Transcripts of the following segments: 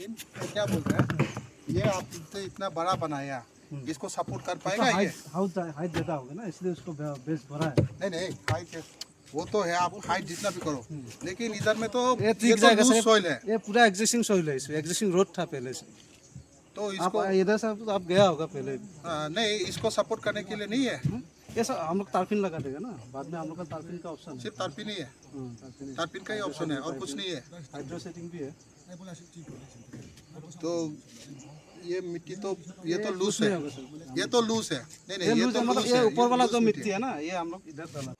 क्या बोल रहे हैं ये आपने इतना बड़ा बनाया इसको सपोर्ट कर पाएगा ये? हाइट ज्यादा होगा ना, इसलिए उसको बेस बड़ा है। नहीं हाइट वो तो है, आप हाइट जितना भी करो, लेकिन इधर में तो ये ये तो लूज सॉइल है। ये पूरा एग्जिस्टिंग सॉइल है, इसमें एग्जिस्टिंग रोड था पहले से। तो इसको इधर से आप गया होगा पहले। नहीं, इसको सपोर्ट करने के लिए नहीं है। ये सब हम लोग तारपिन लगा देगा ना, बाद में हम लोग का तारपिन का ऑप्शन है। सिर्फ तारपिन ही है, तारपिन का ही ऑप्शन है और कुछ नहीं है। हाइड्रो सेटिंग भी है। तो ये मिट्टी तो ये तो लूज है, ये तो लूज है। नहीं ये ये लूज तो है, मतलब लूज ये है, ऊपर वाला लूज जो मिट्टी है ना, ये हम लोग इधर डाला।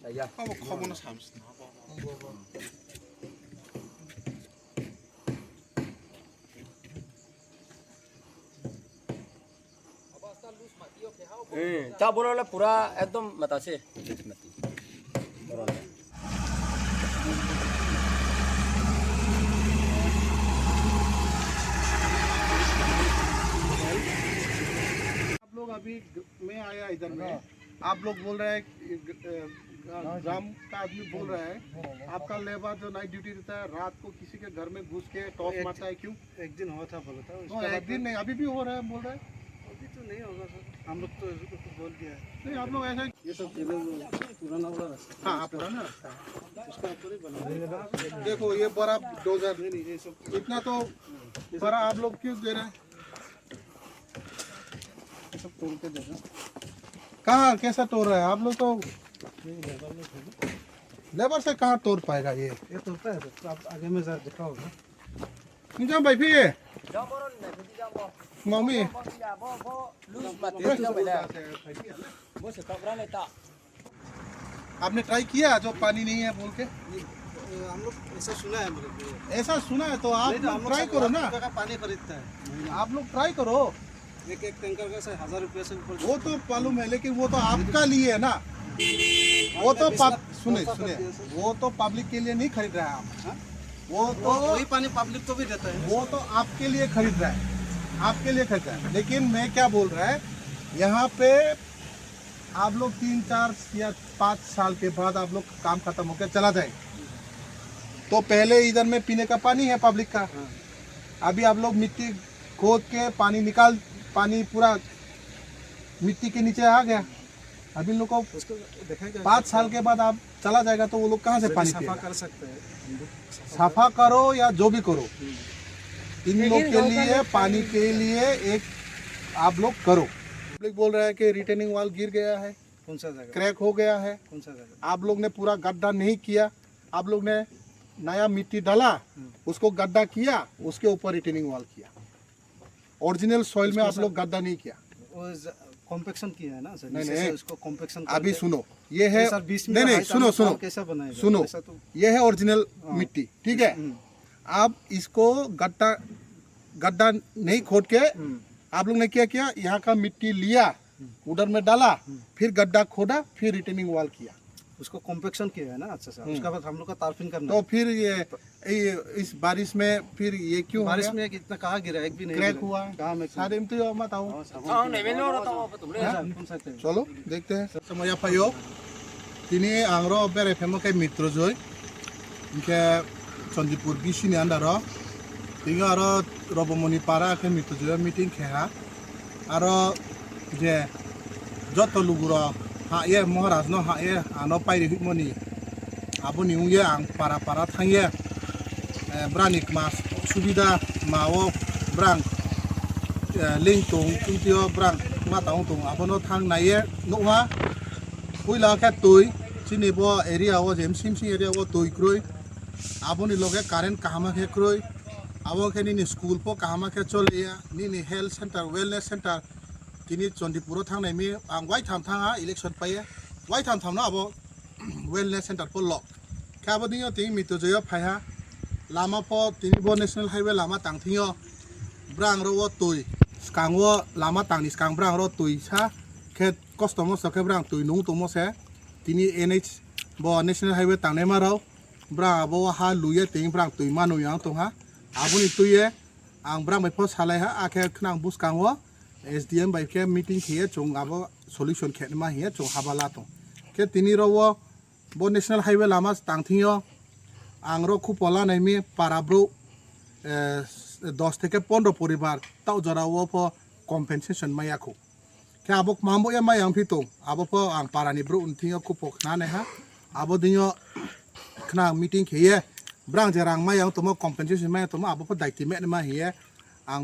ता बोला पूरा एकदम बतासे आप लोग अभी मैं आया इधर में, आप लोग बोल रहे हैं ग्राम का आदमी बोल रहा है आपका लेबर जो नाइट ड्यूटी रहता है रात को किसी के घर में घुस के टॉस मारता है, क्यों? एक दिन हुआ था बोला था। तो एक दिन नहीं, अभी भी हो रहा है बोल रहे हैं। अभी तो नहीं होगा सर, हम लोग तो बोल दिया है। नहीं आप लोग ऐसा ये सब पुराना वाला रास्ता। हाँ पुराना रास्ता है। उसका ऊपर ही बना देखो ये बड़ा डोजर नहीं, ये सब इतना तो बड़ा आप लोग क्यों दे रहे हैं? ये सब तोड़ के देगा। कहाँ कैसा तोड़ रहा है आप लोग? तो लेबर से कहाँ तोड़ पाएगा ये तोड़ता है तो आप आगे में जरा देखा होगा। निजाम भाई भी है मम्मी आपने ट्राई किया जो पानी नहीं है बोल के? हम लोग ऐसा सुना है, मतलब ऐसा सुना है तो आप ट्राई करो ना। पानी खरीदता है, आप लोग ट्राई करो। एक टैंकर का 1000 रुपये से ऊपर। वो तो मालूम है, लेकिन वो तो आपका लिए है ना। वो तो सुने वो तो पब्लिक के लिए नहीं खरीद रहा है आप। वो तो वही पानी पब्लिक को भी देता है। वो तो आपके लिए खरीद रहा है, आपके लिए खरीद रहा है। लेकिन मैं क्या बोल रहा है, यहाँ पे आप लोग 3-4 या 5 साल के बाद आप लोग काम खत्म होकर चला जाए तो पहले इधर में पीने का पानी है पब्लिक का। अभी आप लोग मिट्टी खोद के पानी पूरा मिट्टी के नीचे आ गया। अभी लोग को 5 साल के बाद आप चला जाएगा तो वो लोग कहाँ से पानी सफा कर सकते हैं। सफा करो या जो भी करो, इन लोग के लिए पानी के लिए एक आप लोग करो। पब्लिक बोल रहा है कि रिटेनिंग वॉल गिर गया है, कौन सा जगह, क्रैक हो गया है। कौन सा जगह? आप लोग ने पूरा गड्ढा नहीं किया, आप लोग ने नया मिट्टी डाला, उसको गड्ढा किया, उसके ऊपर रिटेनिंग वॉल किया। ओरिजिनल सॉइल में आप लोग गड्ढा नहीं किया। कॉम्पेक्शन किया है ना सर। नहीं उसको कॉम्पेक्शन अभी सुनो, ये है सर 20 में नहीं सुनो कैसा बनाएगा? सुनो, तो ये है ओरिजिनल मिट्टी, ठीक है। आप इसको गड्ढा नहीं खोद के आप लोग ने क्या किया, यहाँ का मिट्टी लिया, उधर में डाला, फिर गड्ढा खोदा, फिर रिटेनिंग वॉल किया, उसको कॉम्पेक्शन किया है ना अच्छा सर। उसके बाद हम लोग का तारपिन करना। तो फिर ये इस बारिश में फिर ये क्यों बारिश में कितना कहाँ गिरा? एक भी नहीं क्रैक हुआ कहाँ में? सारे तो मत आओ। कौन सा थे? चलो देखते हैं। समया पायो तिनी आंग्रो बेरे फेमो के मित्र जोय इनके चंदीपुर बिसिनि आन्दारो तिंगा आरो रबमणि पारा के मित्र जोय मीटिंग खेहा आरो जे जत लुगुरो हा ये महाराज नो हा ये आनो पाइरि हिमनि आबो निउये आं पारा थांये ब्रानिक मास सुबिदा माओ ब्रां लिंक दं तुंतियो ब्रां माताओ दं आबोनो थां नाये नोहा पुइला के तुई चिनि बो एरिया वो जेम सिमसि एरिया वो तुई क्रुई आबोनि लगे कारेन्ट काहामा के क्रुई आबो के नि स्कूल पो काहामा के चलिया नि हेल्थ सेंटर वेलनेस सेंटर तिनि चंदीपुर थांनाय मी आं वाइ थांगा इलेक्शन पाये वाइ थाम ना आबो वेलनेस सेंटर पो लक खाबो दियो तिं मितो जयो फाया लामा पो तिनि बो नेशनल हाईवे लामा तांथियो ब्रां रो वो तुई स्कांगो लामा तांनि स्कांग ब्रां रो तुई सा के कस्टमर सके ब्रां तुई नु तो मोसे तिनि एनएच बो नेशनल हाईवे तांने मारो ब्रां आबो हा लुये तिं ब्रां तुई मानु yang तोहा आबुनि तुये आं ब्रां बाइफो सालाय हा आखे खनां बुसकांगो एसडीएम बाइ के मीटिंग किए चों आबो सॉल्यूशन खेनमा हिए चों हाबाला तो के तिनि रो बो नेशनल हाईवे लामा तांथियो आं रो खुपोला नाइमी पाराब्रो 10 থেকে 15 পরিবার তাও জরা ও ফ কম্পেনসেশন মায়াখো কে আবক মামবো এ মায়াং ফিতো আবো ফ আং পারানি ব্রু উনথিং কো পক না নে হা আবো দিও খনা মিটিং খেয়ে ব্রাং জেরাং মায়াং তোমো কম্পেনসেশন মায়া তোমো আবো ফ দাইতি মে মা হিয়ে আং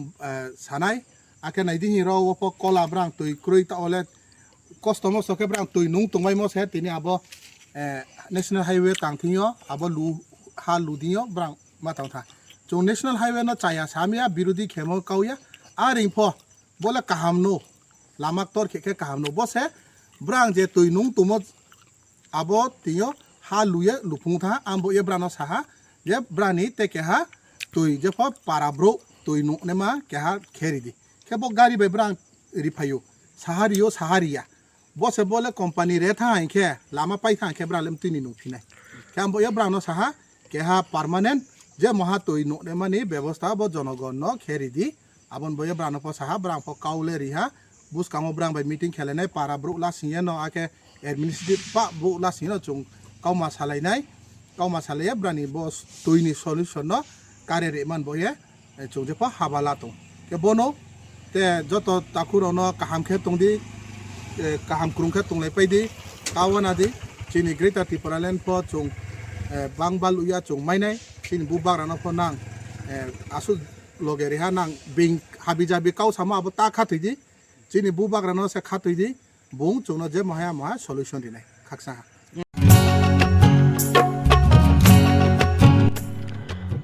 সানাই আকে নাইদি হিরো ও ফ কলা ব্রাং তুই ক্রুই তা ওলে কষ্টমো সকে ব্রাং তুই নুং তুমাই মো সে তিনি আবো नेशनल हाईवे तांथियो अब लू हा लुदियो ब्रांग माताव था जो नेशनल हाईवे न चाया सामिया विरोधी खेमो काउया आ रिंफो बोले काहामनो लामाक तोर खेखे काहामनो बस है ब्रांग जे तुइनुंग तुमो अब तियो हा लुये लुफुंग था आंबो ये ब्रानो साहा ये ब्रानी ते के हा तुइ जे फ पाराब्रो तुइनु ने मा के हा खेरी दी के बो गाड़ी बे ब्रांग रिफायो सहारियो सहारिया बस बोले कंपनी रे था इनके लामा पाई था के ब्रालम तिनी नु फिनाय के हम ये ब्रानो साहा के हा परमानेंट जे महा तोय नो ने माने व्यवस्था ब जनगण न खेरी दी आबन बय ब्रानो प साहा ब्रां प काउले रिहा बुस कामो ब्रां बाय मीटिंग खेलेनाय पारा ब्रुला सिये न आके एडमिनिस्ट्रेटिव पा बुला सिन जों काउमा सालायनाय काउमा सालाय ब्रानि बस तोयनि सल्यूशन न कारे रे मान बये जों जे प हाबाला तो के बोनो ते जतो ताकुरो न काहाम खे तंगदि kaham kurungkha tunglai paidi kawana di chini Greater Tripura Land po chung bangbal uya chung mainai chini bubak rana po nang asu logeri ha nang bing habijabi kau sama abo ta khatui di chini bubak rana se khatui di bung chung no je mahaya ma solution dinai khaksa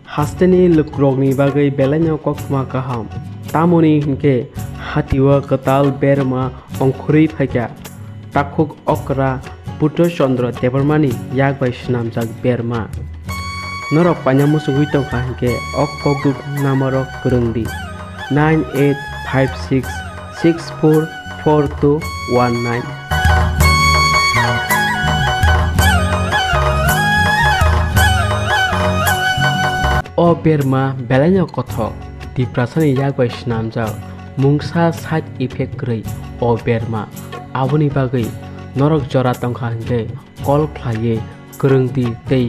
hasteni lukrogni bagai belanya kokma kaham tamoni hinke hatiwa katal berma ongkhuri phaikya takhuk okra puto chandra debarmani yak bai snamjak berma norok panyamu sugui tongkha hinke okkoguk namarok kurungdi 9856644219 o berma belanya kothok diprasani yak bai snamjak mungsa side effect rei o berma aboni bagai norok jora tongkha hingke kol khlaye kurungdi tei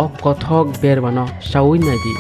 ok kothok bermano sawi nadi